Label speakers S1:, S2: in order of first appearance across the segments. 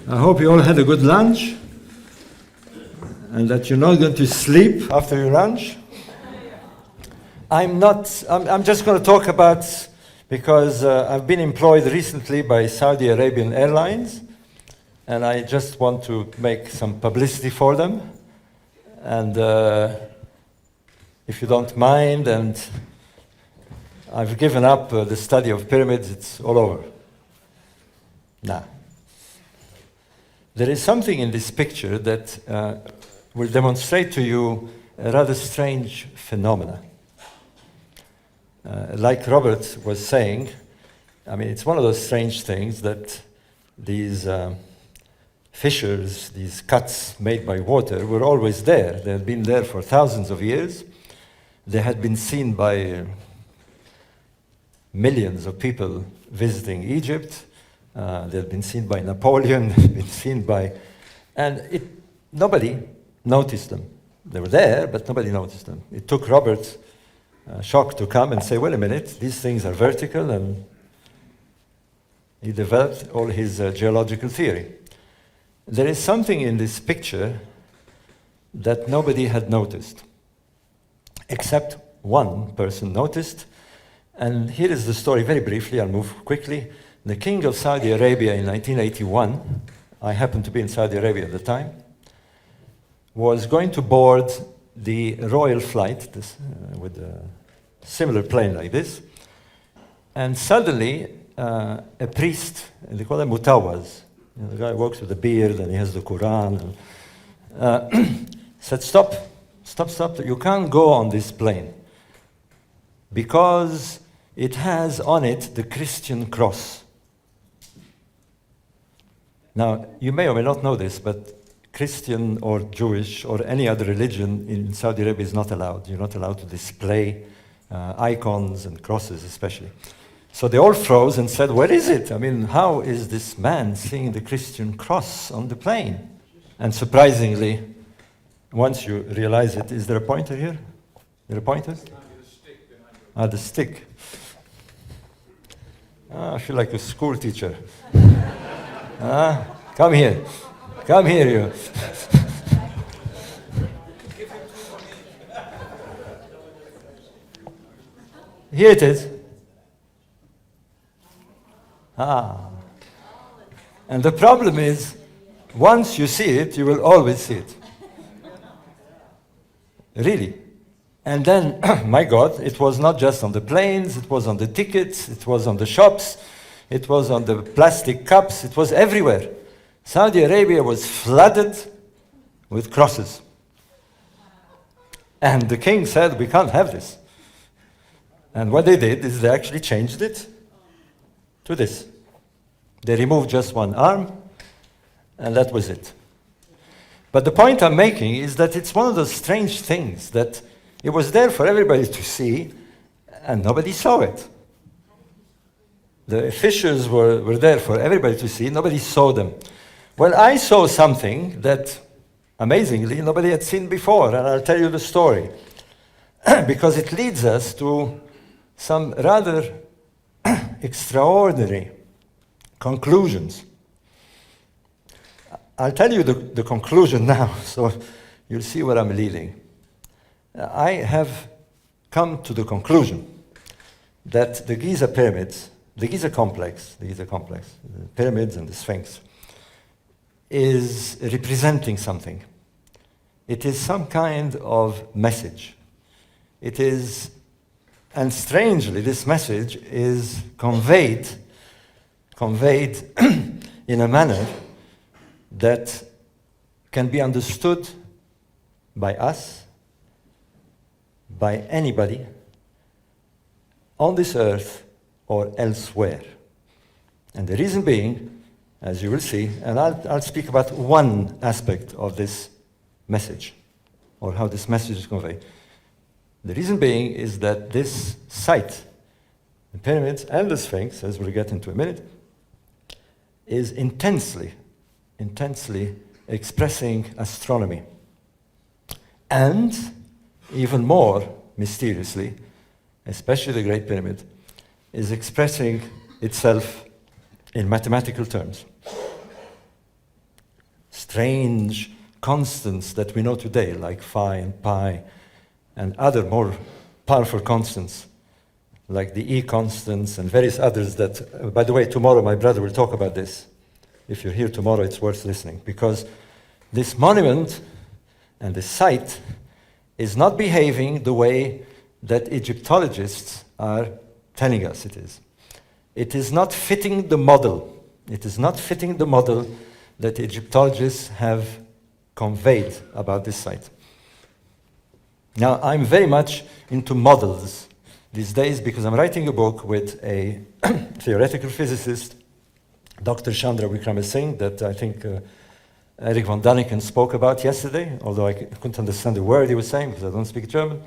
S1: I hope you all had a good lunch and that you're not going to sleep after your lunch. I'm just going to talk about, because I've been employed recently by Saudi Arabian Airlines, and I just want to make some publicity for them. And if you don't mind, and I've given up the study of pyramids, it's all over. Now, there is something in this picture that will demonstrate to you a rather strange phenomena. Like Robert was saying, I mean, it's one of those strange things that these fissures, these cuts made by water, were always there. They had been there for thousands of years. They had been seen by millions of people visiting Egypt. They had been seen by Napoleon, been seen by, and nobody noticed them. They were there, but nobody noticed them. It took Robert Schoch to come and say, wait a minute, these things are vertical, and he developed all his geological theory. There is something in this picture that nobody had noticed, except one person noticed, and here is the story very briefly, I'll move quickly. The king of Saudi Arabia in 1981, I happened to be in Saudi Arabia at the time, was going to board the royal flight with a similar plane like this, and suddenly a priest, they call him mutawaz, the guy walks with a beard and he has the Quran, and, said, stop, you can't go on this plane because it has on it the Christian cross. Now, you may or may not know this, but Christian or Jewish or any other religion in Saudi Arabia is not allowed. You're not allowed to display icons and crosses especially. So they all froze and said, where is it? I mean, how is this man seeing the Christian cross on the plane? And surprisingly, once you realize it, is there a pointer here? Is there a pointer? The stick. I feel like a school teacher. Come here. Come here, you. Here it is. And the problem is, once you see it, you will always see it. Really. And then, my God, it was not just on the planes, it was on the tickets, it was on the shops, it was on the plastic cups, it was everywhere. Saudi Arabia was flooded with crosses. And the king said, we can't have this. And what they did is they actually changed it to this. They removed just one arm, and that was it. But the point I'm making is that it's one of those strange things that it was there for everybody to see, and nobody saw it. The fissures were there for everybody to see, nobody saw them. Well, I saw something that, amazingly, nobody had seen before, and I'll tell you the story. Because it leads us to some rather extraordinary conclusions. I'll tell you the conclusion now, so you'll see where I'm leading. I have come to the conclusion that the Giza pyramids, the Giza complex, the pyramids and the Sphinx, is representing something. It is some kind of message. It is, and strangely, this message is conveyed in a manner that can be understood by us, by anybody, on this earth or elsewhere. And the reason being, as you will see, and I'll speak about one aspect of this message, or how this message is conveyed. The reason being is that this site, the pyramids and the Sphinx, as we'll get into a minute, is intensely expressing astronomy. And even more mysteriously, especially the Great Pyramid, is expressing itself in mathematical terms. strange constants that we know today, like phi and pi, and other more powerful constants, like the E constants and various others that, by the way, tomorrow my brother will talk about this. If you're here tomorrow, it's worth listening, because this monument and this site is not behaving the way that Egyptologists are telling us it is. It is not fitting the model. It is not fitting the model that Egyptologists have conveyed about this site. Now, I'm very much into models these days because I'm writing a book with a theoretical physicist, Dr. Chandra Wickramasinghe, that I think Eric von Daniken spoke about yesterday, although I couldn't understand a word he was saying because I don't speak German.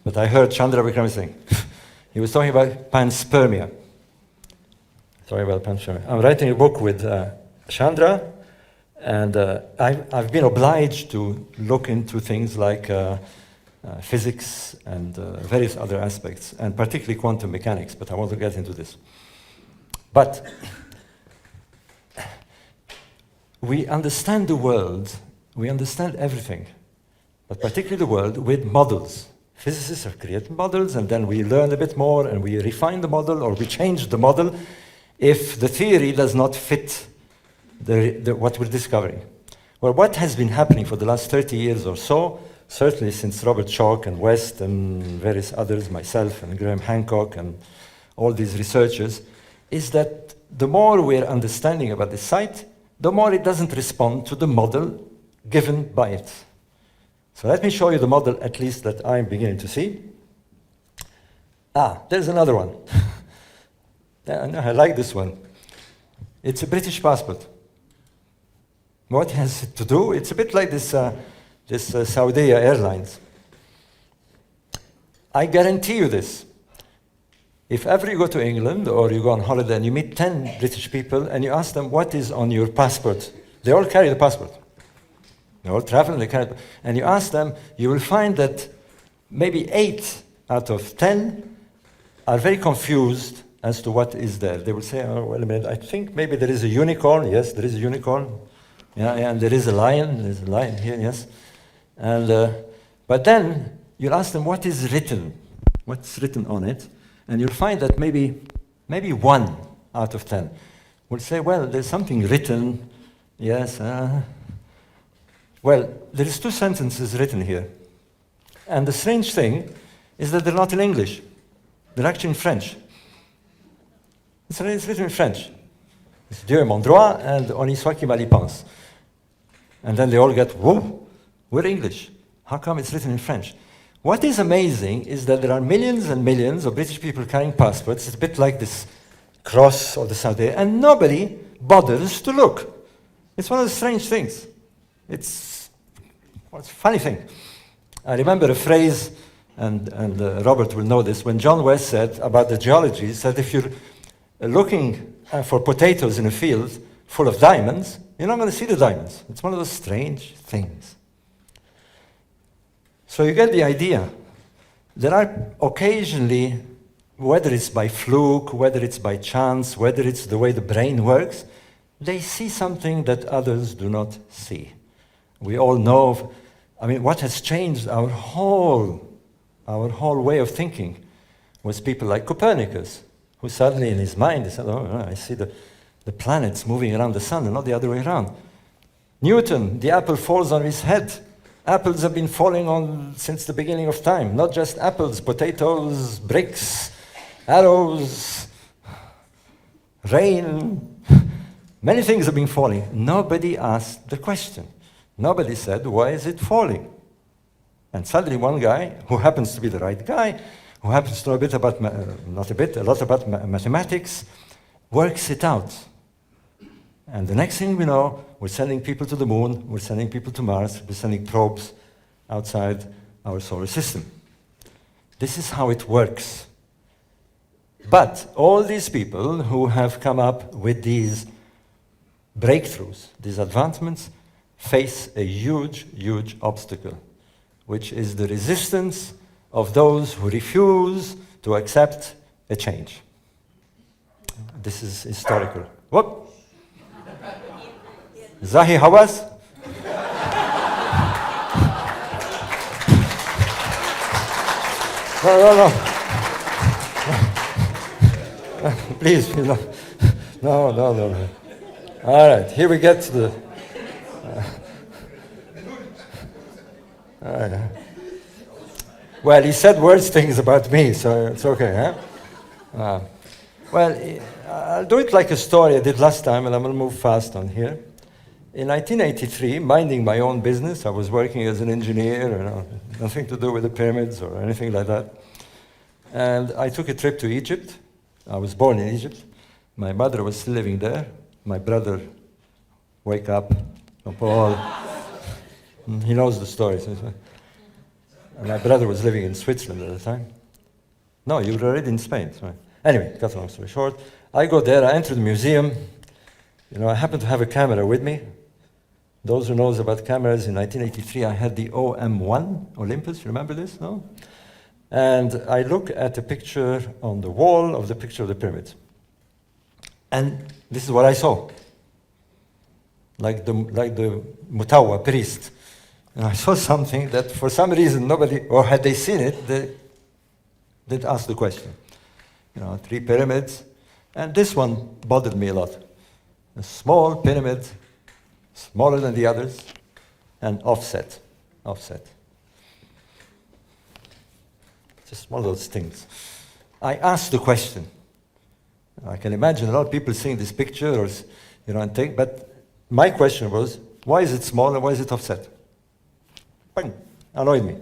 S1: But I heard Chandra Wickramasinghe. He was talking about panspermia. Sorry about panspermia. I'm writing a book with Chandra, and I've been obliged to look into things like physics and various other aspects, and particularly quantum mechanics, but I want to get into this. But we understand the world, we understand everything, but particularly the world with models. Physicists have created models, and then we learn a bit more, and we refine the model, or we change the model if the theory does not fit what we're discovering. Well, what has been happening for the last 30 years or so, certainly since Robert Schoch and West and various others, myself and Graham Hancock and all these researchers, is that the more we're understanding about the site, the more it doesn't respond to the model given by it. So let me show you the model, at least that I'm beginning to see. There's another one. I like this one. It's a British passport. What has it to do? It's a bit like this Saudi Airlines. I guarantee you this. If ever you go to England or you go on holiday and you meet 10 British people and you ask them what is on your passport, they all carry the passport. They all travel and they carry it. And you ask them, you will find that maybe 8 out of 10 are very confused as to what is there. They will say, oh, wait a minute, I think maybe there is a unicorn. Yes, there is a unicorn. Yeah, and there is a lion. There's a lion here, yes. And but then you'll ask them what is written, what's written on it, and you'll find that maybe 1 out of 10 will say, well, there's something written, yes. Well, there is 2 sentences written here, and the strange thing is that they're not in English; they're actually in French. It's written in French. It's Dieu est mon droit, and on y soit qui mal y pense. And then they all get, whoa, we're English. How come it's written in French? What is amazing is that there are millions and millions of British people carrying passports. It's a bit like this cross of the Saudi, and nobody bothers to look. It's one of the strange things. It's a funny thing. I remember a phrase, and Robert will know this, when John West said about the geology, he said if you're looking for potatoes in a field full of diamonds, you're not going to see the diamonds. It's one of those strange things. So you get the idea. There are occasionally, whether it's by fluke, whether it's by chance, whether it's the way the brain works, they see something that others do not see. We all know, what has changed our whole way of thinking was people like Copernicus, who suddenly in his mind, he said, oh, I see the planets moving around the sun and not the other way around. Newton, the apple falls on his head. Apples have been falling on since the beginning of time. Not just apples, potatoes, bricks, arrows, rain. Many things have been falling. Nobody asked the question. Nobody said, why is it falling? And suddenly one guy, who happens to be the right guy, who happens to know a bit about, a lot about mathematics, works it out. And the next thing we know, we're sending people to the moon, we're sending people to Mars, we're sending probes outside our solar system. This is how it works. But all these people who have come up with these breakthroughs, these advancements, face a huge, huge obstacle, which is the resistance of those who refuse to accept a change. This is historical. Whoop! Zahi Hawass? no. Please, no. No. All right, here we get to the... all right. Well, he said worse things about me, so it's okay, huh? Well, I'll do it like a story I did last time, and I'm going to move fast on here. In 1983, minding my own business, I was working as an engineer, nothing to do with the pyramids or anything like that. And I took a trip to Egypt. I was born in Egypt. My mother was still living there. My brother, wake up, Paul. He knows the story. And my brother was living in Switzerland at the time. No, you were already in Spain. Sorry. Anyway, cut a long story short. I go there, I enter the museum. I happen to have a camera with me. Those who knows about cameras, in 1983 I had the OM1, Olympus, remember this, no? And I look at a picture on the wall of the picture of the pyramids. And this is what I saw. Like the Mutawa priest. And I saw something that for some reason nobody, or had they seen it, they did ask the question. 3 pyramids. And this one bothered me a lot. A small pyramid, smaller than the others, and offset. Just one of those things. I asked the question. I can imagine a lot of people seeing this picture, but my question was, why is it small and why is it offset? Bang, annoyed me.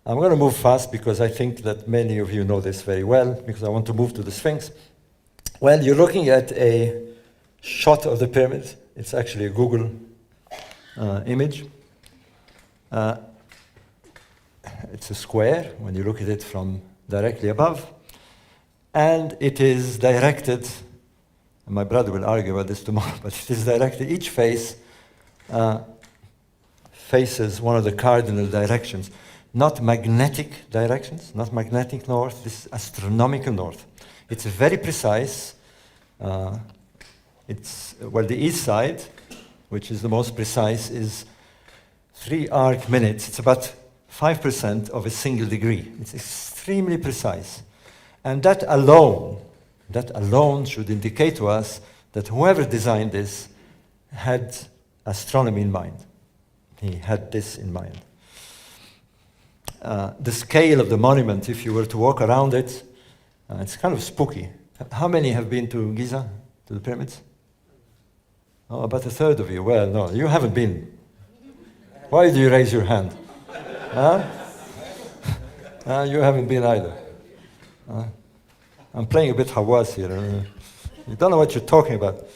S1: I'm going to move fast because I think that many of you know this very well, because I want to move to the Sphinx. Well, you're looking at a shot of the pyramid. It's actually a Google image. It's a square when you look at it from directly above. And it is directed, and my brother will argue about this tomorrow, but it is directed, each face faces one of the cardinal directions. Not magnetic directions, not magnetic north, this is astronomical north. It's very precise. The east side, which is the most precise, is 3 arc minutes. It's about 5% of a single degree. It's extremely precise. And that alone should indicate to us that whoever designed this had astronomy in mind. He had this in mind. The scale of the monument, if you were to walk around it, it's kind of spooky. How many have been to Giza, to the pyramids? Oh, about a third of you. Well, no, you haven't been. Why do you raise your hand? Huh? You haven't been either. I'm playing a bit Hawass here. You don't know what you're talking about.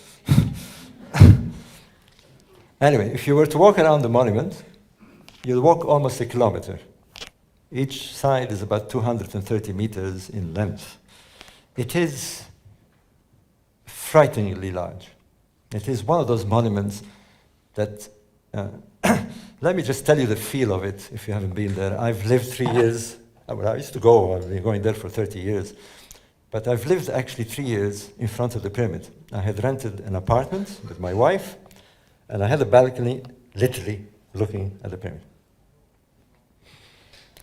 S1: Anyway, if you were to walk around the monument, you'll walk almost a kilometer. Each side is about 230 meters in length. It is frighteningly large. It is one of those monuments that, let me just tell you the feel of it if you haven't been there. I've lived 3 years, I used to go, I've been going there for 30 years, but I've lived actually 3 years in front of the pyramid. I had rented an apartment with my wife, and I had a balcony literally looking at the pyramid.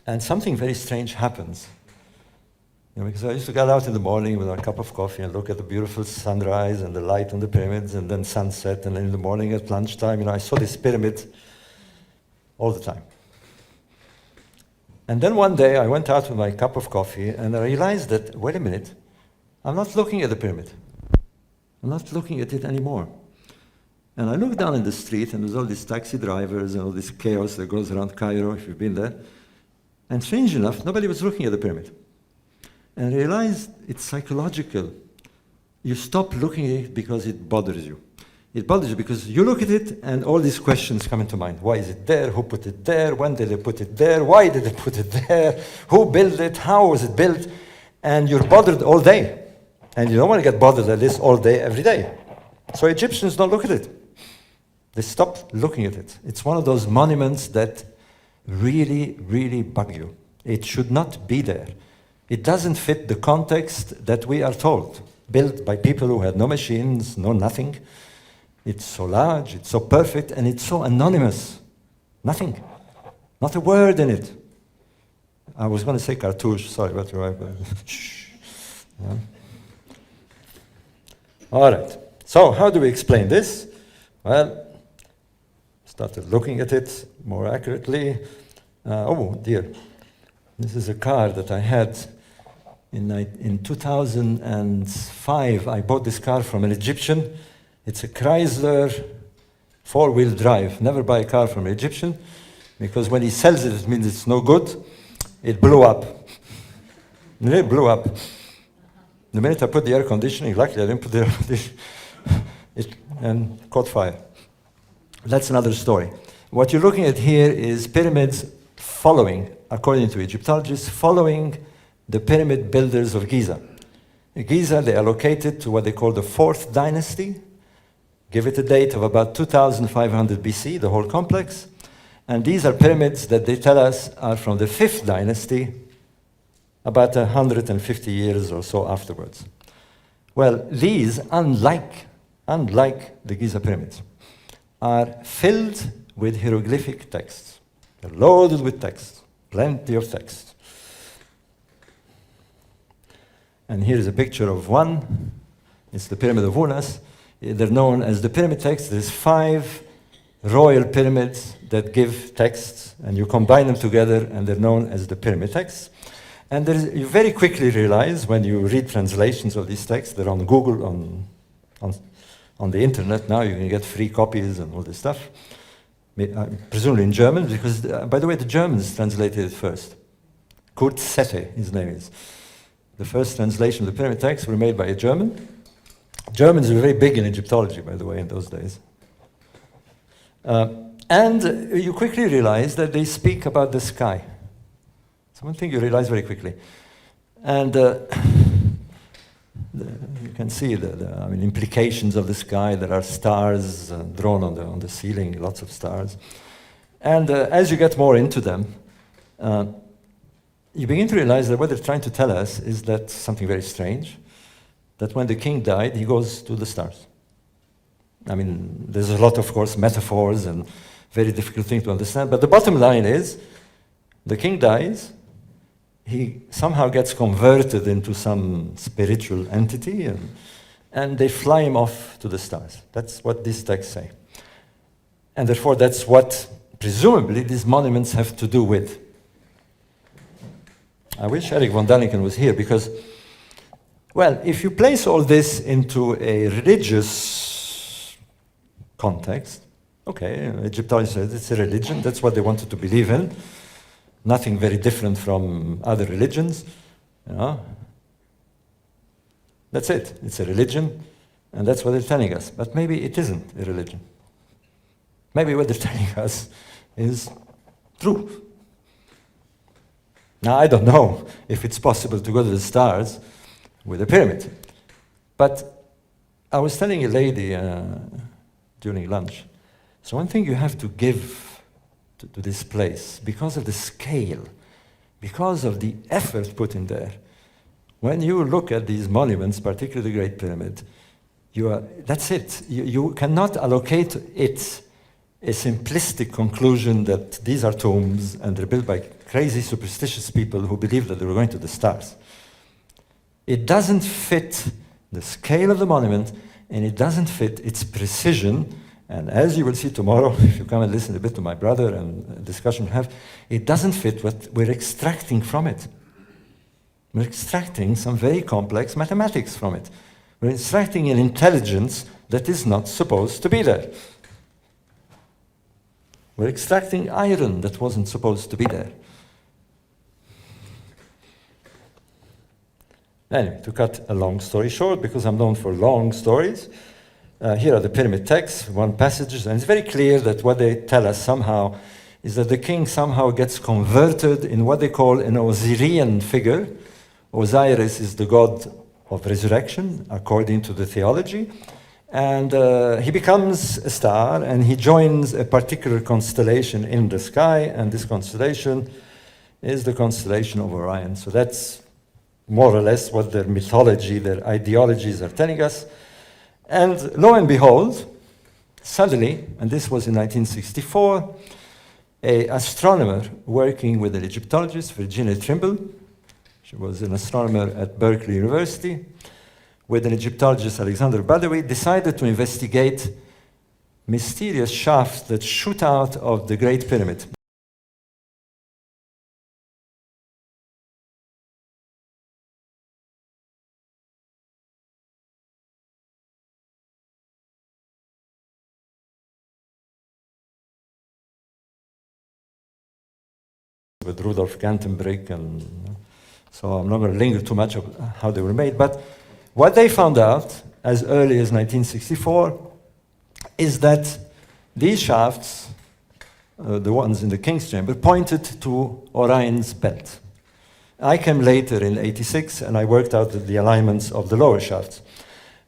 S1: And something very strange happens. Because I used to get out in the morning with a cup of coffee and look at the beautiful sunrise and the light on the pyramids and then sunset, and then in the morning at lunchtime, I saw this pyramid all the time. And then one day I went out with my cup of coffee and I realized that, wait a minute, I'm not looking at the pyramid. I'm not looking at it anymore. And I looked down in the street and there's all these taxi drivers and all this chaos that goes around Cairo, if you've been there. And strange enough, nobody was looking at the pyramid. And I realized it's psychological. You stop looking at it because it bothers you. It bothers you because you look at it and all these questions come into mind. Why is it there? Who put it there? When did they put it there? Why did they put it there? Who built it? How was it built? And you're bothered all day. And you don't want to get bothered at this all day, every day. So Egyptians don't look at it. They stop looking at it. It's one of those monuments that really, really bug you. It should not be there. It doesn't fit the context that we are told. Built by people who had no machines, no nothing. It's so large, it's so perfect, and it's so anonymous. Nothing. Not a word in it. I was going to say cartouche, sorry, but you're right. Shh. Yeah. All right. So how do we explain this? Well, started looking at it more accurately. Oh dear, this is a car that I had in 2005. I bought this car from an Egyptian. It's a Chrysler four-wheel drive. Never buy a car from an Egyptian, because when he sells it, it means it's no good. It blew up. It blew up. The minute I put the air conditioning, luckily I didn't put the air conditioning, and caught fire. That's another story. What you're looking at here is pyramids following, according to Egyptologists, following the pyramid builders of Giza. In Giza, they are located to what they call the 4th dynasty. Give it a date of about 2500 BC, the whole complex. And these are pyramids that they tell us are from the 5th dynasty, about 150 years or so afterwards. Well, these, unlike the Giza pyramids, are filled with hieroglyphic texts. They're loaded with text, plenty of text. And here is a picture of one. It's the Pyramid of Unas. They're known as the pyramid texts. There's 5 royal pyramids that give texts, and you combine them together, and they're known as the pyramid texts. And you very quickly realize when you read translations of these texts, they're on Google, on the internet now, you can get free copies and all this stuff, presumably in German, because, by the way, the Germans translated it first. Kurt Sette, his name is. The first translation of the pyramid texts were made by a German. Germans were very big in Egyptology, by the way, in those days. And you quickly realize that they speak about the sky. It's one thing you realize very quickly. And you can see the implications of the sky. There are stars drawn on the ceiling, lots of stars. And as you get more into them, you begin to realize that what they're trying to tell us is that something very strange, that when the king died, he goes to the stars. I mean, there's a lot, of course, metaphors and very difficult thing to understand, but the bottom line is, the king dies, he somehow gets converted into some spiritual entity, and they fly him off to the stars. That's what these texts say. And therefore, that's what, presumably, these monuments have to do with. I wish Eric von Daniken was here, because, well, if you place all this into a religious context, okay, Egyptology says it's a religion, that's what they wanted to believe in. Nothing very different from other religions. You know? That's it. It's a religion, and that's what they're telling us. But maybe it isn't a religion. Maybe what they're telling us is true. Now, I don't know if it's possible to go to the stars with a pyramid. But I was telling a lady during lunch, so one thing you have to give to this place, because of the scale, because of the effort put in there. When you look at these monuments, particularly the Great Pyramid, that's it. You cannot allocate it a simplistic conclusion that these are tombs and they're built by crazy, superstitious people who believe that they were going to the stars. It doesn't fit the scale of the monument, and it doesn't fit its precision. And as you will see tomorrow, if you come and listen a bit to my brother and a discussion we have, it doesn't fit what we're extracting from it. We're extracting some very complex mathematics from it. We're extracting an intelligence that is not supposed to be there. We're extracting iron that wasn't supposed to be there. Anyway, to cut a long story short, because I'm known for long stories, here are the pyramid texts, one passages, and it's very clear that what they tell us somehow is that the king somehow gets converted in what they call an Osirian figure. Osiris is the god of resurrection, according to the theology. And he becomes a star, and he joins a particular constellation in the sky, and this constellation is the constellation of Orion. So that's more or less what their mythology, their ideologies are telling us. And lo and behold, suddenly, and this was in 1964, an astronomer working with an Egyptologist, Virginia Trimble. She was an astronomer at Berkeley University, with an Egyptologist, Alexander Badawi, decided to investigate mysterious shafts that shoot out of the Great Pyramid. With Rudolf Gantenbrink, and so I'm not going to linger too much on how they were made, but what they found out as early as 1964 is that these shafts, the ones in the King's Chamber, pointed to Orion's belt. I came later in '86 and I worked out the alignments of the lower shafts.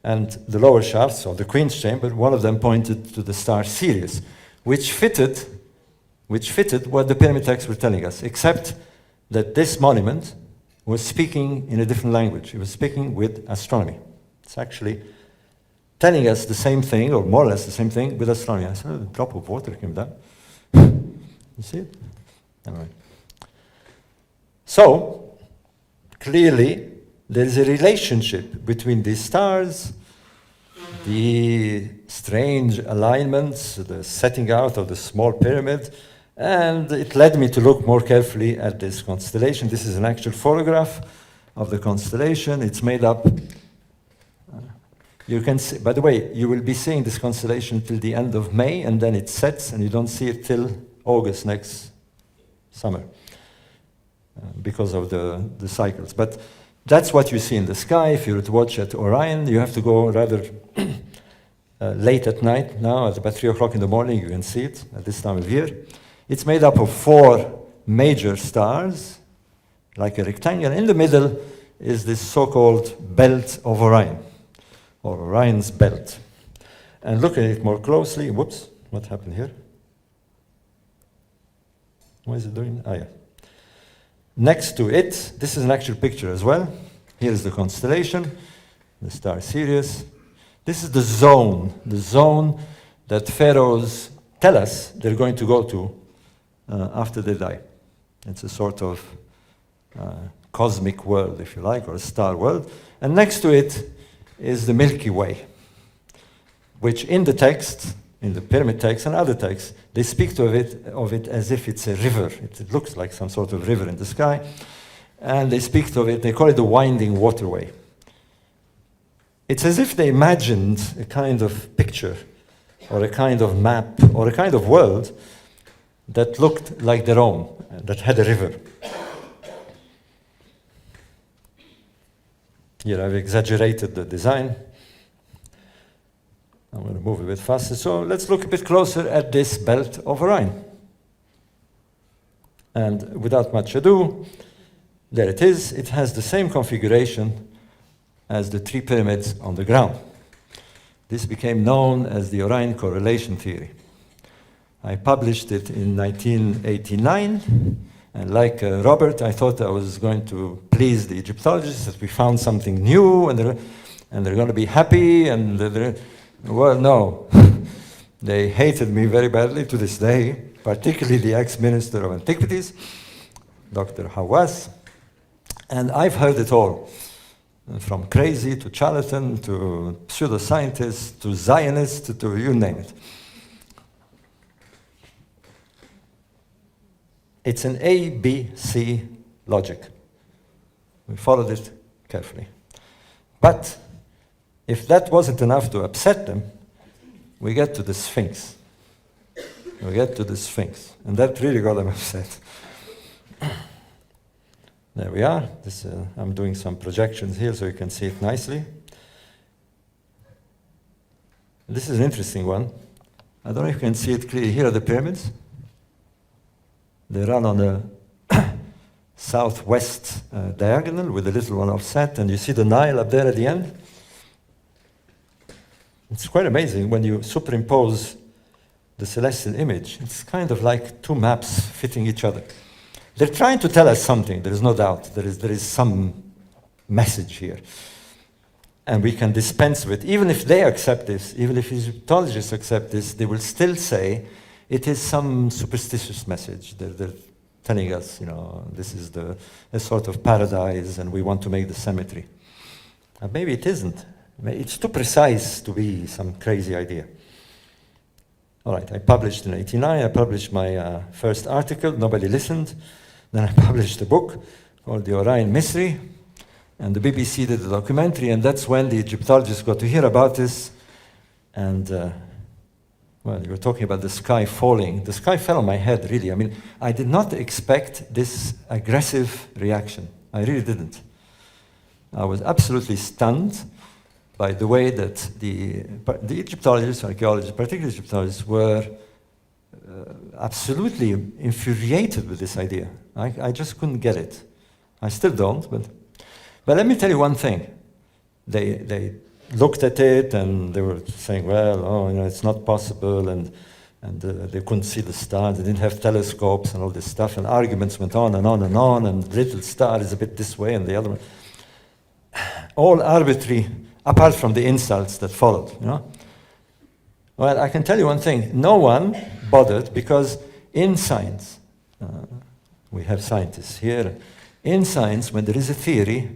S1: And the lower shafts of the Queen's Chamber, one of them pointed to the star Sirius, which fitted what the pyramid texts were telling us, except that this monument was speaking in a different language. It was speaking with astronomy. It's actually telling us the same thing, or more or less the same thing, with astronomy. I saw a drop of water came down. You see it? Anyway. So, clearly, there is a relationship between these stars, the strange alignments, the setting out of the small pyramid, and it led me to look more carefully at this constellation. This is an actual photograph of the constellation. It's made up. You can see, by the way, you will be seeing this constellation till the end of May, and then it sets, and you don't see it till August next summer because of the cycles. But that's what you see in the sky. If you were to watch at Orion, you have to go rather late at night. Now, at about 3 o'clock in the morning, you can see it at this time of year. It's made up of 4 major stars, like a rectangle. In the middle is this so-called belt of Orion, or Orion's belt. And look at it more closely. Whoops, what happened here? What is it doing? Ah, yeah. Next to it, this is an actual picture as well. Here's the constellation, the star Sirius. This is the zone that pharaohs tell us they're going to go to after they die. It's a sort of cosmic world, if you like, or a star world. And next to it is the Milky Way, which in the text, in the pyramid text and other texts, they speak of it as if it's a river. It looks like some sort of river in the sky. And they speak of it, they call it the winding waterway. It's as if they imagined a kind of picture, or a kind of map, or a kind of world that looked like their own, that had a river. Here I've exaggerated the design. I'm going to move a bit faster. So let's look a bit closer at this belt of Orion. And without much ado, there it is. It has the same configuration as the 3 pyramids on the ground. This became known as the Orion Correlation Theory. I published it in 1989, and like Robert, I thought I was going to please the Egyptologists, that we found something new, and they're going to be happy, and well, no. They hated me very badly to this day, particularly the ex-minister of Antiquities, Dr. Hawass, and I've heard it all. From crazy to charlatan to pseudoscientist to Zionist to you name it. It's an ABC logic. We followed it carefully. But if that wasn't enough to upset them, we get to the Sphinx. We get to the Sphinx. And that really got them upset. There we are. I'm doing some projections here so you can see it nicely. This is an interesting one. I don't know if you can see it clearly. Here are the pyramids. They run on a southwest diagonal with a little one offset, and you see the Nile up there at the end. It's quite amazing when you superimpose the celestial image. It's kind of like 2 maps fitting each other. They're trying to tell us something, there is no doubt. There is some message here. And we can dispense with it. Even if they accept this, even if Egyptologists accept this, they will still say it is some superstitious message. They're telling us, this is a sort of paradise and we want to make the cemetery. Maybe it isn't. It's too precise to be some crazy idea. All right, I published in '89, I published my first article, nobody listened. Then I published a book called The Orion Mystery, and the BBC did a documentary, and that's when the Egyptologists got to hear about this. And, well, you were talking about the sky falling. The sky fell on my head, really. I mean, I did not expect this aggressive reaction. I really didn't. I was absolutely stunned by the way that the Egyptologists, archaeologists, particularly Egyptologists, were absolutely infuriated with this idea. I just couldn't get it. I still don't, but let me tell you one thing. They looked at it and they were saying, well, it's not possible, and they couldn't see the stars, they didn't have telescopes and all this stuff, and arguments went on and on and on, and little star is a bit this way and the other one. All arbitrary, apart from the insults that followed, Well, I can tell you one thing. No one bothered, because in science, we have scientists here, in science, when there is a theory,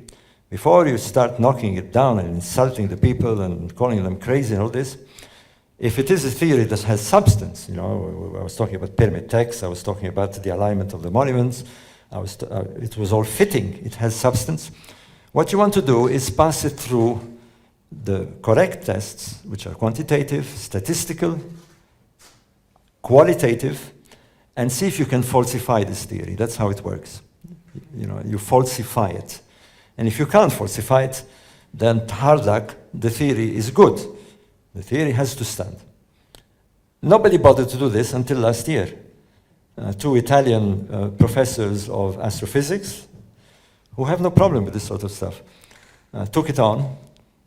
S1: before you start knocking it down and insulting the people and calling them crazy and all this, if it is a theory that has substance, I was talking about pyramid texts, I was talking about the alignment of the monuments, it was all fitting, it has substance. What you want to do is pass it through the correct tests, which are quantitative, statistical, qualitative, and see if you can falsify this theory. That's how it works. You falsify it. And if you can't falsify it, then hard luck, the theory is good. The theory has to stand. Nobody bothered to do this until last year. Two Italian professors of astrophysics, who have no problem with this sort of stuff, took it on,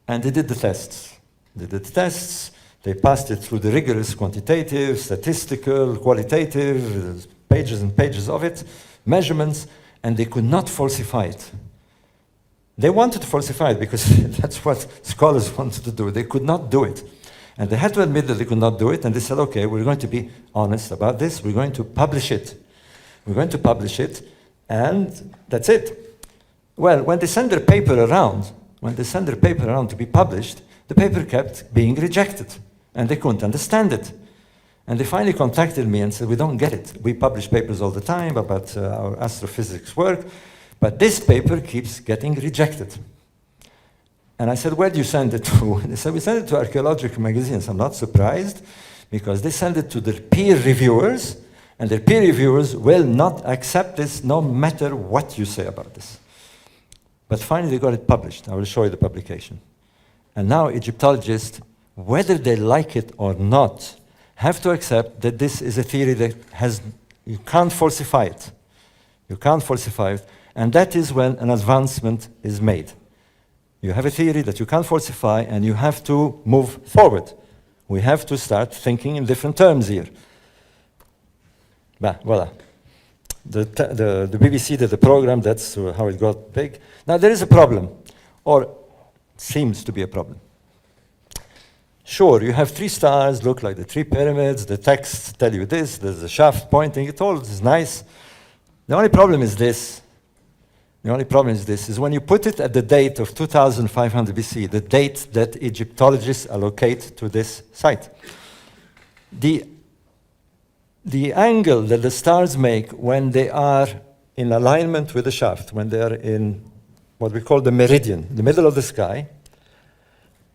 S1: and they did the tests. They did the tests, they passed it through the rigorous quantitative, statistical, qualitative, pages and pages of it, measurements, and they could not falsify it. They wanted to falsify it because that's what scholars wanted to do. They could not do it. And they had to admit that they could not do it, and they said, okay, we're going to be honest about this, we're going to publish it. We're going to publish it, and that's it. Well, when they sent their paper around, to be published, the paper kept being rejected, and they couldn't understand it. And they finally contacted me and said, we don't get it. We publish papers all the time about our astrophysics work, but this paper keeps getting rejected. And I said, where do you send it to? They said, we send it to archaeological magazines. I'm not surprised, because they send it to their peer reviewers, and their peer reviewers will not accept this no matter what you say about this. But finally they got it published. I will show you the publication. And now Egyptologists, whether they like it or not, have to accept that this is a theory that you can't falsify it. You can't falsify it. And that is when an advancement is made. You have a theory that you can't falsify, and you have to move forward. We have to start thinking in different terms here. Voila. The BBC did the program, that's how it got big. Now there is a problem, or seems to be a problem. Sure, you have three stars, look like the three pyramids, the texts tell you this, there's a shaft pointing, it all is nice. The only problem is this. Is when you put it at the date of 2500 BC, the date that Egyptologists allocate to this site. The angle that the stars make when they are in alignment with the shaft, when they are in what we call the meridian, the middle of the sky,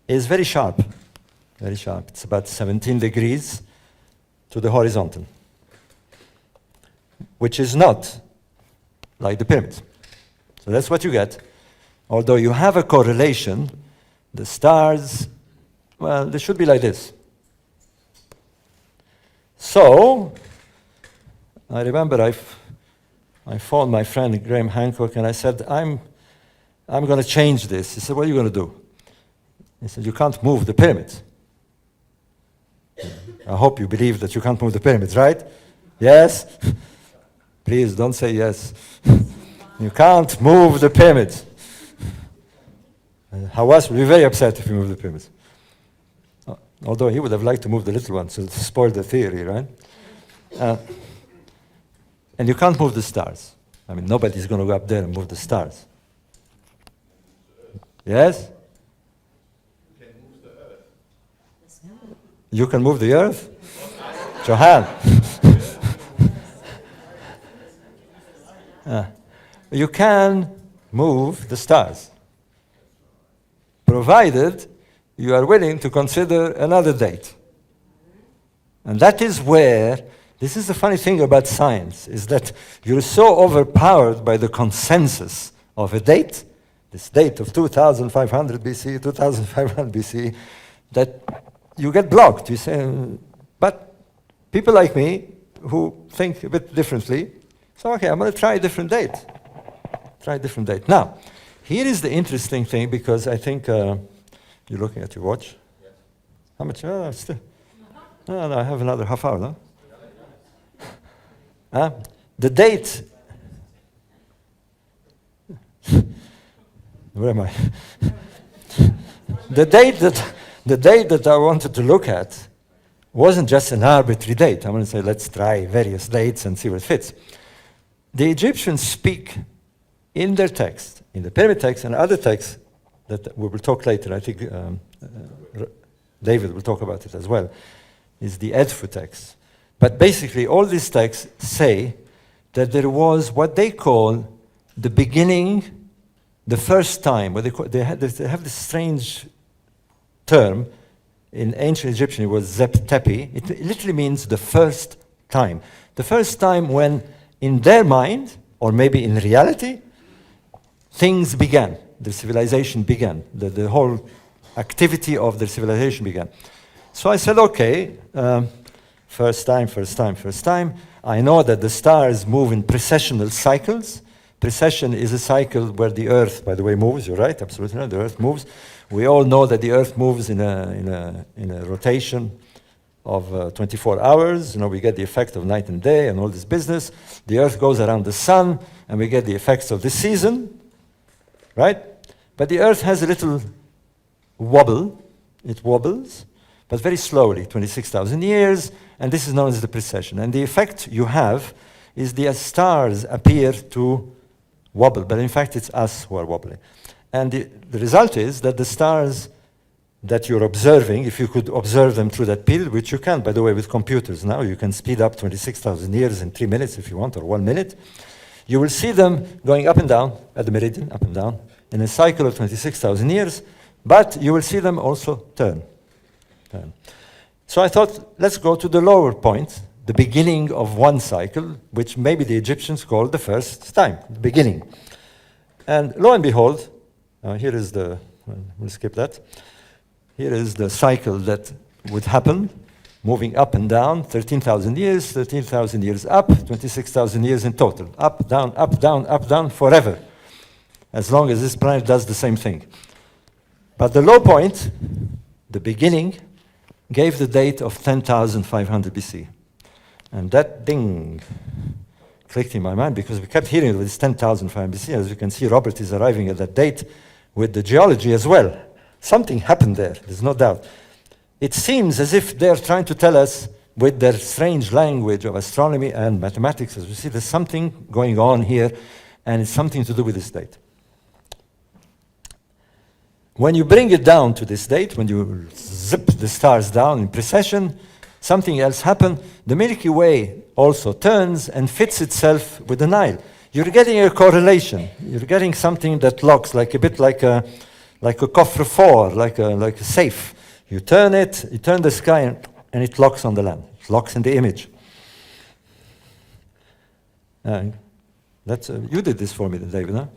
S1: is very sharp. Very sharp. It's about 17 degrees to the horizontal, which is not like the pyramids. So that's what you get. Although you have a correlation, the stars, well, they should be like this. So, I remember I phoned my friend Graham Hancock and I said, I'm going to change this. He said, what are you going to do? He said, you can't move the pyramids. I hope you believe that you can't move the pyramids, right? Yes? Please don't say yes. You can't move the pyramids. Hawass will be very upset if you move the pyramids. Although he would have liked to move the little ones to spoil the theory, right? Uh, and you can't move the stars. I mean, nobody's going to go up there and move the stars. Yes? You can move the earth? Johan. You can move the stars, provided you are willing to consider another date. And that is where, this is the funny thing about science, is that you're so overpowered by the consensus of a date, this date of 2500 BC, 2500 BC, that you get blocked. You say, but people like me who think a bit differently, so okay, I'm going to try a different date. Try a different date. Now, here is the interesting thing, because I think you're looking at your watch. Yes. How much? Still. No, I have another half hour, no? The date. Where am I? The date that I wanted to look at wasn't just an arbitrary date. I want to say, let's try various dates and see what fits. The Egyptians speak in their text, in the pyramid text and other texts that we will talk later. I think David will talk about it as well, is the Edfu text. But basically, all these texts say that there was what they call the beginning, the first time. They have this strange term. In ancient Egyptian, it was Zep Tepi. It literally means the first time. The first time when, in their mind, or maybe in reality, things began. The civilization began. The whole activity of the civilization began. So I said, okay, first time. I know that the stars move in precessional cycles. Precession is a cycle where the Earth, by the way, moves. You're right, absolutely right. The Earth moves. We all know that the Earth moves in a rotation of 24 hours. You know, we get the effect of night and day and all this business. The Earth goes around the sun, and we get the effects of the season, right? But the Earth has a little wobble. It wobbles, but very slowly, 26,000 years, and this is known as the precession. And the effect you have is the stars appear to wobble, but in fact it's us who are wobbling. And the result is that the stars that you're observing, if you could observe them through that period, which you can, by the way, with computers now, you can speed up 26,000 years in 3 minutes if you want, or 1 minute, you will see them going up and down at the meridian, up and down, in a cycle of 26,000 years, but you will see them also turn. So I thought, let's go to the lower point, the beginning of one cycle, which maybe the Egyptians called the first time, the beginning. And lo and behold, here is the, we'll skip that. Here is the cycle that would happen, moving up and down, 13,000 years up, 26,000 years in total. Up, down, forever. As long as this planet does the same thing. But the low point, the beginning, gave the date of 10,500 BC. And that ding clicked in my mind, because we kept hearing this 10,500 BC. As you can see, Robert is arriving at that date with the geology as well. Something happened there, there's no doubt. It seems as if they're trying to tell us, with their strange language of astronomy and mathematics, as we see, there's something going on here, and it's something to do with this date. When you bring it down to this date, when you zip the stars down in precession, something else happened. The Milky Way also turns and fits itself with the Nile. You're getting a correlation. You're getting something that locks, like a bit like a coffre fort, like a safe. You turn it, you turn the sky, and it locks on the land. It locks in the image. You did this for me, David, huh?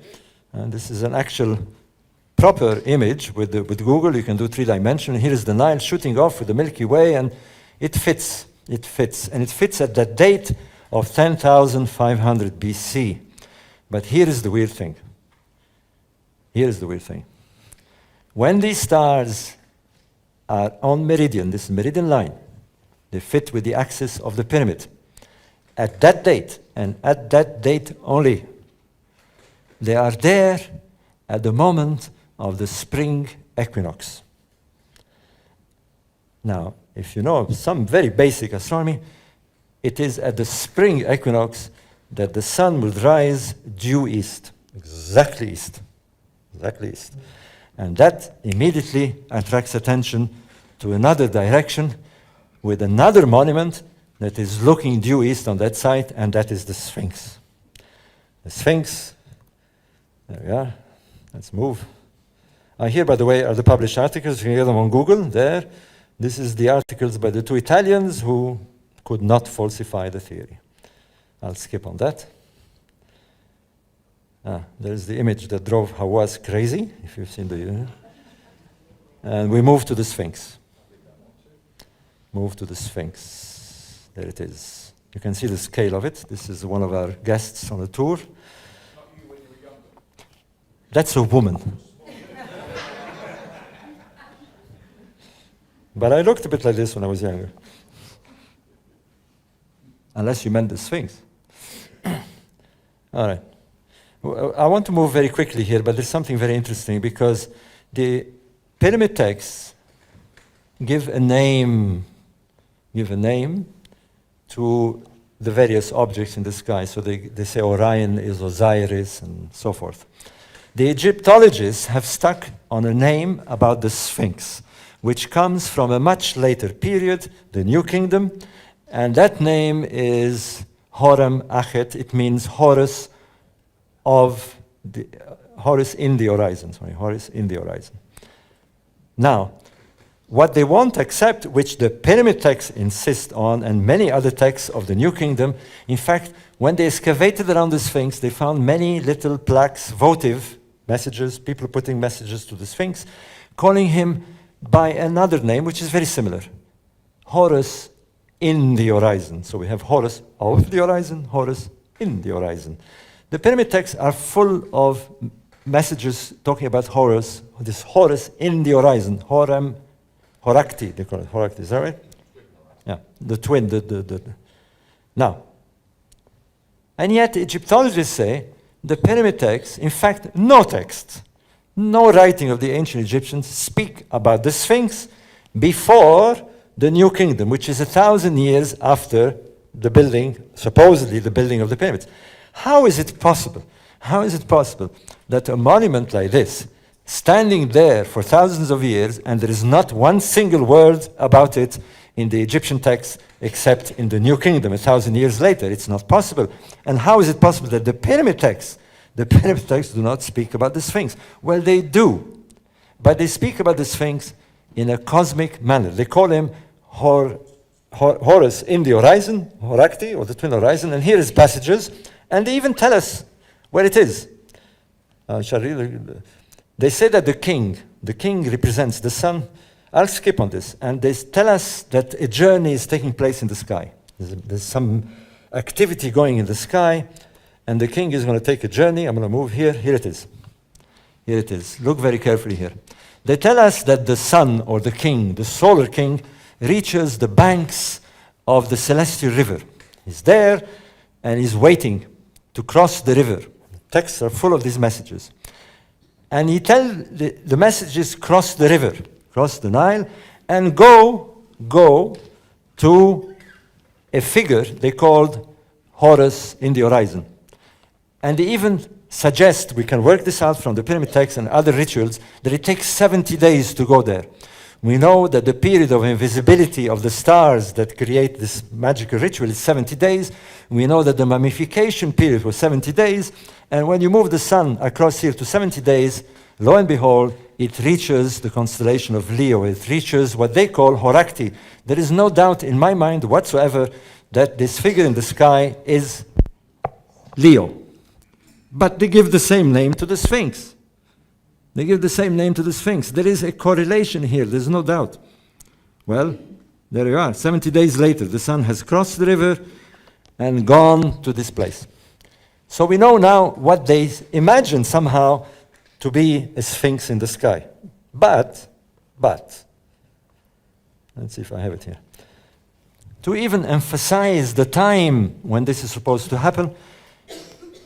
S1: This is an actual proper image with Google. You can do 3-dimensional. Here is the Nile shooting off with the Milky Way, and it fits. It fits. And it fits at that date of 10,500 BC. But here is the weird thing. Here is the weird thing. When these stars are on meridian, this meridian line, they fit with the axis of the pyramid. At that date, and at that date only, they are there at the moment of the spring equinox. Now, if you know some very basic astronomy, it is at the spring equinox that the sun will rise due east, exactly east, exactly east. And that immediately attracts attention to another direction with another monument that is looking due east on that side, and that is the Sphinx. The Sphinx, there we are, let's move. Here, by the way, are the published articles. You can get them on Google, there. This is the articles by the two Italians who could not falsify the theory. I'll skip on that. There's the image that drove Hawass crazy, if you've seen the... and we move to the Sphinx. Move to the Sphinx. There it is. You can see the scale of it. This is one of our guests on the tour. That's a woman. But I looked a bit like this when I was younger. Unless you meant the Sphinx. All right. I want to move very quickly here, but there's something very interesting because the pyramid texts give a name to the various objects in the sky. So they say Orion is Osiris and so forth. The Egyptologists have stuck on a name about the Sphinx, which comes from a much later period, the New Kingdom, and that name is Horem Achet. It means Horus in the horizon. Horus in the horizon. Now, what they won't accept, which the pyramid texts insist on, and many other texts of the New Kingdom, in fact, when they excavated around the Sphinx, they found many little plaques, votive messages, people putting messages to the Sphinx, calling him by another name, which is very similar. Horus in the horizon. So we have Horus of the horizon, Horus in the horizon. The pyramid texts are full of messages talking about Horus, this Horus in the horizon, Horakti, they call it Horakti, is that right? Yeah, the twin, Now, and yet Egyptologists say the pyramid texts, in fact, no text, no writing of the ancient Egyptians speak about the Sphinx before the New Kingdom, which is 1,000 years after the building, supposedly the building of the pyramids. How is it possible? How is it possible that a monument like this, standing there for thousands of years, and there is not one single word about it in the Egyptian texts except in the New Kingdom 1,000 years later? It's not possible. And how is it possible that the pyramid texts do not speak about the Sphinx? Well, they do, but they speak about the Sphinx in a cosmic manner. They call him Horus in the horizon, Horakti, or the twin horizon, and here is passages, and they even tell us where it is. They say that the king represents the sun. I'll skip on this, and they tell us that a journey is taking place in the sky. There's some activity going in the sky, and the king is going to take a journey. I'm going to move here. Here it is. Here it is. Look very carefully here. They tell us that the sun, or the king, the solar king, reaches the banks of the celestial river. He's there, and he's waiting to cross the river. The texts are full of these messages. And he tells the messages, cross the river, cross the Nile, and go to a figure they called Horus in the horizon. And they even suggest, we can work this out from the pyramid texts and other rituals, that it takes 70 days to go there. We know that the period of invisibility of the stars that create this magical ritual is 70 days. We know that the mummification period was 70 days. And when you move the sun across here to 70 days, lo and behold, it reaches the constellation of Leo. It reaches what they call Horakti. There is no doubt in my mind whatsoever that this figure in the sky is Leo. But they give the same name to the Sphinx. They give the same name to the Sphinx. There is a correlation here, there's no doubt. Well, there you are. 70 days later, the sun has crossed the river and gone to this place. So we know now what they imagine somehow to be a Sphinx in the sky. But, let's see if I have it here. To even emphasize the time when this is supposed to happen,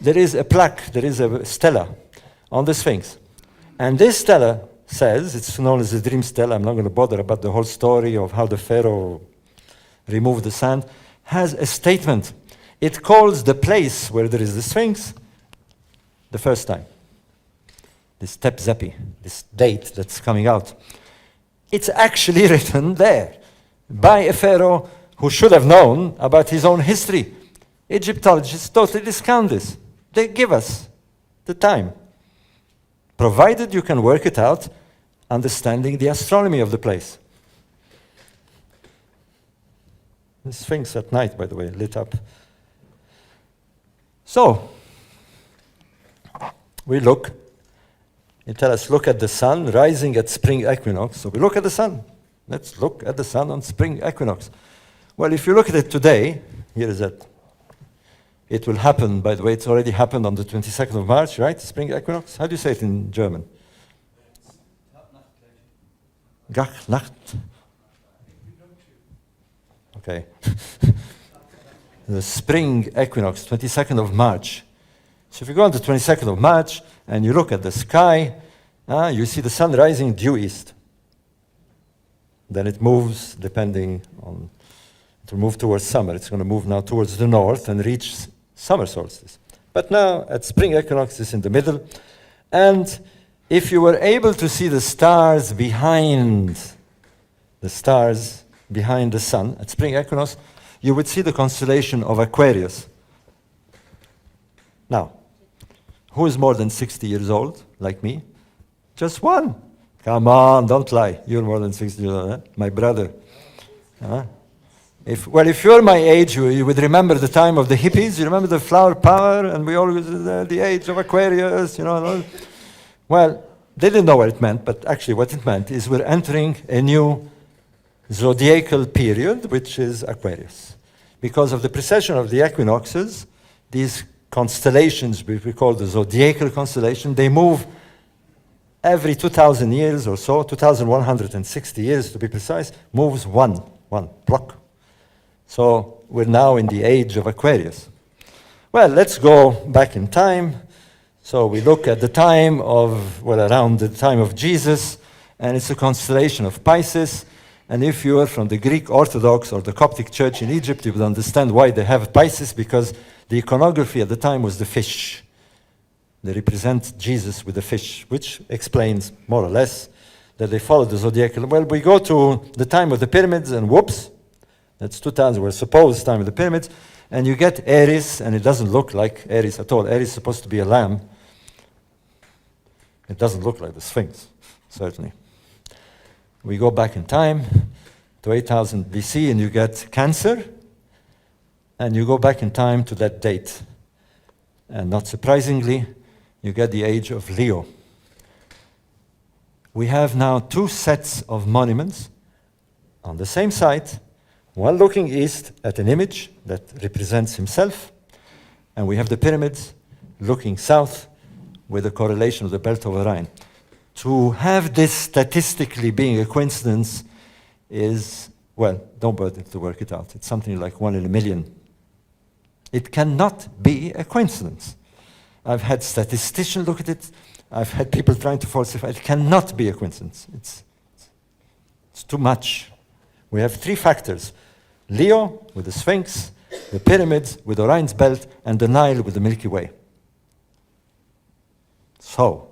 S1: there is a plaque, there is a stela on the Sphinx. And this stela says, it's known as the dream stela. I'm not going to bother about the whole story of how the pharaoh remove the sand, has a statement. It calls the place where there is the Sphinx the first time. This Tep-Zepi, this date that's coming out. It's actually written there by a pharaoh who should have known about his own history. Egyptologists totally discount this. They give us the time, provided you can work it out, understanding the astronomy of the place. The Sphinx at night, by the way, lit up. So, we look. You tell us, look at the sun rising at spring equinox. So we look at the sun. Let's look at the sun on spring equinox. Well, if you look at it today, here is it. It will happen, by the way, it's already happened on the 22nd of March, right? Spring equinox. How do you say it in German? Gach, Nacht. Okay. The spring equinox, 22nd of March. So if you go on the 22nd of March and you look at the sky, you see the sun rising due east. Then it moves, depending on, it will move towards summer. It's going to move now towards the north and reach summer solstice. But now at spring equinox, it's in the middle. And if you were able to see the stars behind the sun at spring equinox, you would see the constellation of Aquarius. Now, who is more than 60 years old, like me? Just one. Come on, don't lie. You're more than 60 years old, huh? My brother. If you're my age, you would remember the time of the hippies. You remember the flower power, and we always, the age of Aquarius, you know. Well, they didn't know what it meant, but actually what it meant is we're entering a new zodiacal period, which is Aquarius. Because of the precession of the equinoxes, these constellations, which we call the zodiacal constellation, they move every 2,000 years or so, 2,160 years to be precise, moves one block. So we're now in the age of Aquarius. Well, let's go back in time. So we look at the time of, around the time of Jesus, and it's a constellation of Pisces. And if you are from the Greek Orthodox or the Coptic Church in Egypt, you would understand why they have Pisces, because the iconography at the time was the fish. They represent Jesus with the fish, which explains more or less that they follow the zodiacal. Well, we go to the time of the pyramids, and whoops, that's 2000, we're supposed time of the pyramids, and you get Aries, and it doesn't look like Aries at all. Aries is supposed to be a lamb. It doesn't look like the Sphinx, certainly. We go back in time to 8000 BC, and you get Cancer, and you go back in time to that date. And not surprisingly, you get the age of Leo. We have now two sets of monuments on the same site, one looking east at an image that represents himself, and we have the pyramids looking south with the correlation of the belt of Orion. To have this statistically being a coincidence is, well, don't bother to work it out. It's something like 1 in a million. It cannot be a coincidence. I've had statisticians look at it. I've had people trying to falsify it. It cannot be a coincidence. It's too much. We have three factors. Leo with the Sphinx, the pyramids with Orion's belt, and the Nile with the Milky Way. So,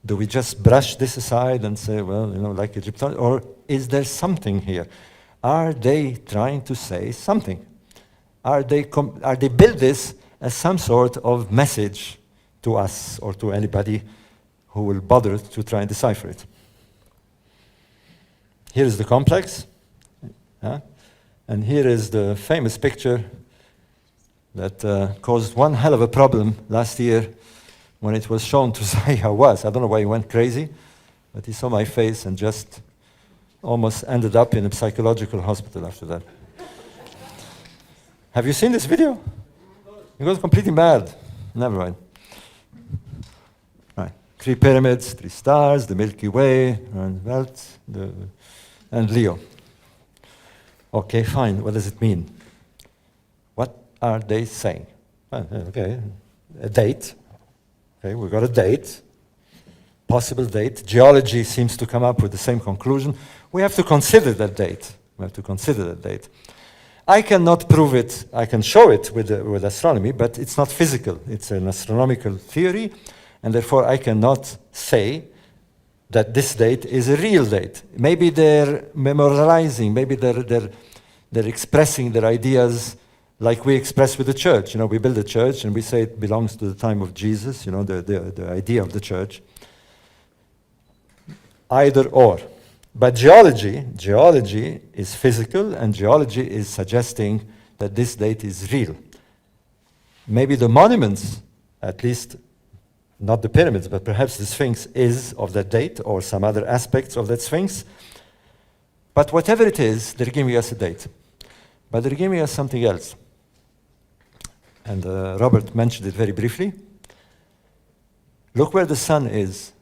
S1: do we just brush this aside and say, well, like Egyptologists, or is there something here? Are they trying to say something? Are they build this as some sort of message to us or to anybody who will bother to try and decipher it? Here is the complex. And here is the famous picture that caused one hell of a problem last year when it was shown to Zahir Hawass. I don't know why he went crazy, but he saw my face and just almost ended up in a psychological hospital after that. Have you seen this video? He goes completely mad. Never mind. Right. 3 pyramids, 3 stars, the Milky Way, and belt, and Leo. Okay, fine. What does it mean? What are they saying? Okay, a date. Okay, we've got a date, possible date. Geology seems to come up with the same conclusion. We have to consider that date. I cannot prove it. I can show it with astronomy, but it's not physical. It's an astronomical theory, and therefore I cannot say that this date is a real date. Maybe they're memorializing, maybe they're expressing their ideas like we express with the church. You know, we build a church and we say it belongs to the time of Jesus, you know, the idea of the church. Either or. But geology is physical, and geology is suggesting that this date is real. Maybe the monuments, at least not the pyramids, but perhaps the Sphinx is of that date, or some other aspects of that Sphinx. But whatever it is, they're giving us a date. But they're giving us something else. And Robert mentioned it very briefly. Look where the sun is.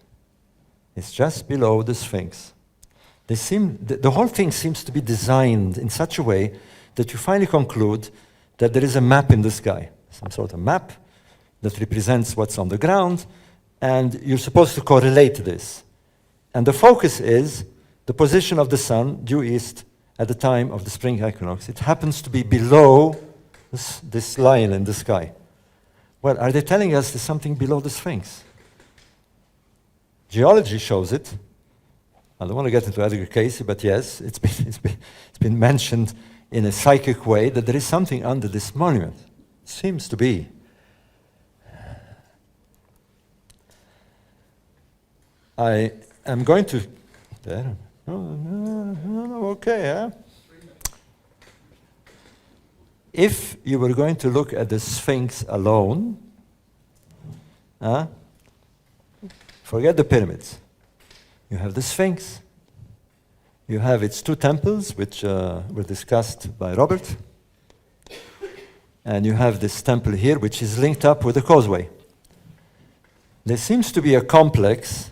S1: It's just below the Sphinx. The whole thing seems to be designed in such a way that you finally conclude that there is a map in the sky, some sort of map that represents what's on the ground, and you're supposed to correlate this. And the focus is the position of the sun due east at the time of the spring equinox. It happens to be below this line in the sky. Well, are they telling us there's something below the Sphinx? Geology shows it. I don't want to get into Edgar Cayce, but yes, it's been mentioned in a psychic way that there is something under this monument. Seems to be. I am going to... There. Okay, huh? If you were going to look at the Sphinx alone, forget the pyramids. You have the Sphinx. You have its two temples, which were discussed by Robert. And you have this temple here, which is linked up with the causeway. There seems to be a complex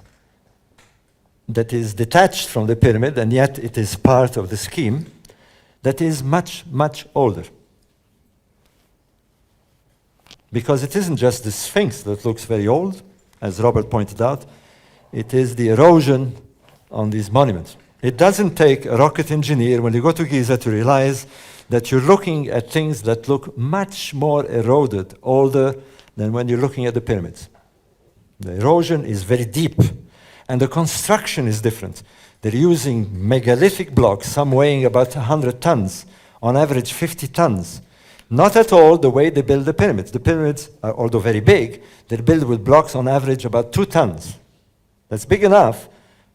S1: that is detached from the pyramid, and yet it is part of the scheme, that is much, much older. Because it isn't just the Sphinx that looks very old, as Robert pointed out. It is the erosion on these monuments. It doesn't take a rocket engineer when you go to Giza to realize that you're looking at things that look much more eroded, older than when you're looking at the pyramids. The erosion is very deep, and the construction is different. They're using megalithic blocks, some weighing about 100 tons, on average 50 tons. Not at all the way they build the pyramids. The pyramids, although very big, they're built with blocks on average about 2 tons. That's big enough,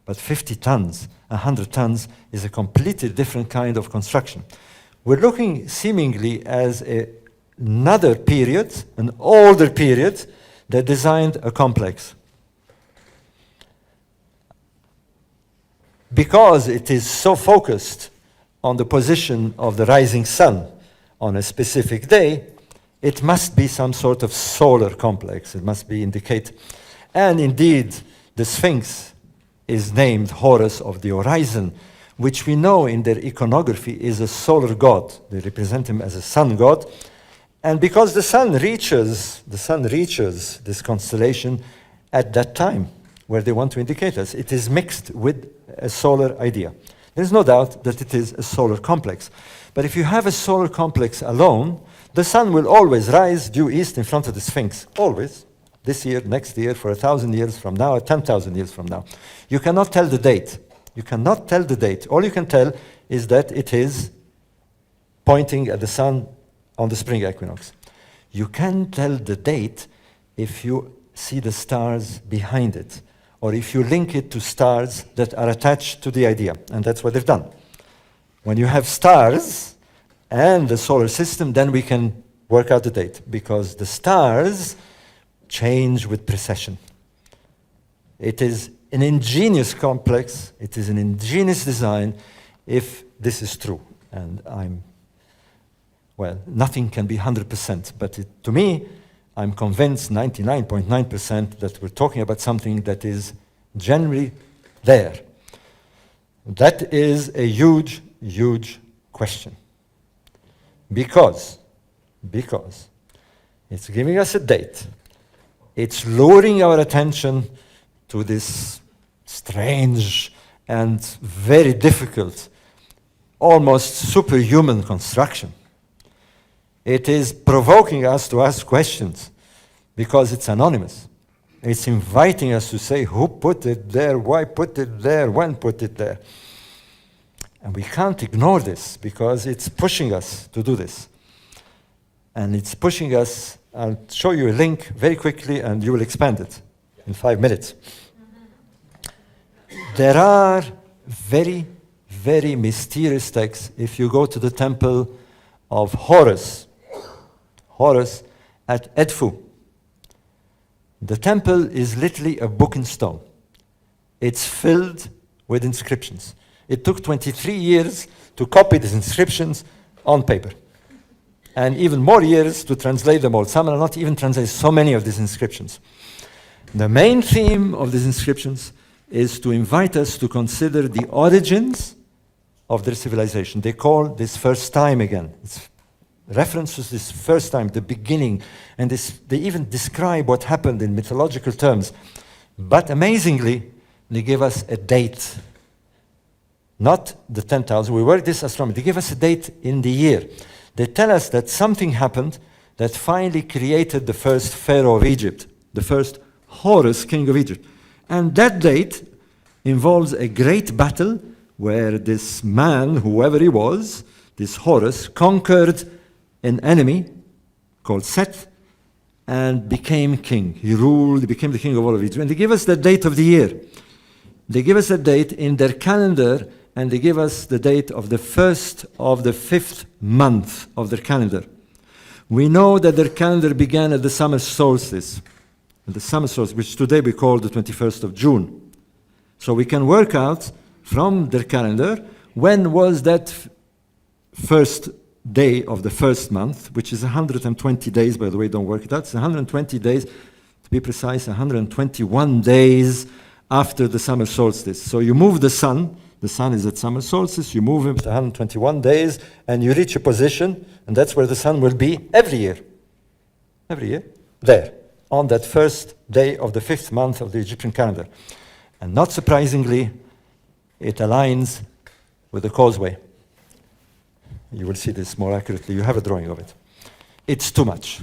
S1: but 50 tons, 100 tons is a completely different kind of construction. We're looking seemingly as another period, an older period, that designed a complex. Because it is so focused on the position of the rising sun on a specific day, it must be some sort of solar complex. It must be indicate. And indeed, the Sphinx is named Horus of the horizon, which we know in their iconography is a solar god. They represent him as a sun god. And because the sun reaches this constellation at that time where they want to indicate us, it is mixed with a solar idea. There's no doubt that it is a solar complex. But if you have a solar complex alone, the sun will always rise due east in front of the Sphinx, always. This year, next year, for 1,000 years from now, or 10,000 years from now. You cannot tell the date. You cannot tell the date. All you can tell is that it is pointing at the sun on the spring equinox. You can tell the date if you see the stars behind it, or if you link it to stars that are attached to the idea. And that's what they've done. When you have stars and the solar system, then we can work out the date, because the stars change with precession. It is an ingenious complex, it is an ingenious design, if this is true. And nothing can be 100%, but to me, I'm convinced 99.9% that we're talking about something that is generally there. That is a huge, huge question. Because it's giving us a date. It's luring our attention to this strange and very difficult, almost superhuman construction. It is provoking us to ask questions because it's anonymous. It's inviting us to say, who put it there, why put it there, when put it there? And we can't ignore this because it's pushing us to do this. And it's pushing us. I'll show you a link very quickly and you will expand it in 5 minutes. There are very, very mysterious texts. If you go to the temple of Horus at Edfu, the temple is literally a book in stone. It's filled with inscriptions. It took 23 years to copy these inscriptions on paper. And even more years to translate them all. Some are not even translated, so many of these inscriptions. The main theme of these inscriptions is to invite us to consider the origins of their civilization. They call this first time again. It's references this first time, the beginning, and they even describe what happened in mythological terms. But amazingly, they give us a date. Not the 10,000. We work this astronomy. They give us a date in the year. They tell us that something happened that finally created the first pharaoh of Egypt, the first Horus, king of Egypt. And that date involves a great battle where this man, whoever he was, this Horus, conquered an enemy called Set and became king. He ruled, he became the king of all of Egypt. And they give us the date of the year. They give us a date in their calendar, and they give us the date of the first of the 5th month of their calendar. We know that their calendar began at the summer solstice, which today we call the 21st of June. So we can work out from their calendar when was that first day of the first month, which is 120 days, by the way, don't work it out. It's 120 days, to be precise, 121 days after the summer solstice. So you move the sun is at summer solstice, you move him to 121 days, and you reach a position, and that's where the sun will be every year. Every year, there, on that first day of the 5th month of the Egyptian calendar. And not surprisingly, it aligns with the causeway. You will see this more accurately. You have a drawing of it. It's too much.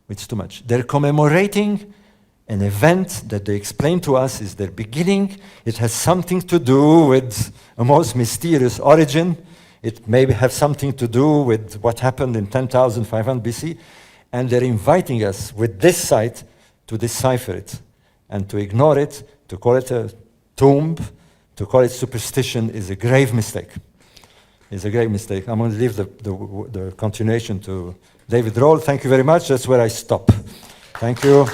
S1: It's too much. They're commemorating an event that they explain to us is their beginning. It has something to do with a most mysterious origin. It may have something to do with what happened in 10,500 BC. And they're inviting us with this site to decipher it and to ignore it, to call it a tomb, to call it superstition is a grave mistake. It's a grave mistake. I'm going to leave the continuation to David Roll. Thank you very much. That's where I stop. Thank you.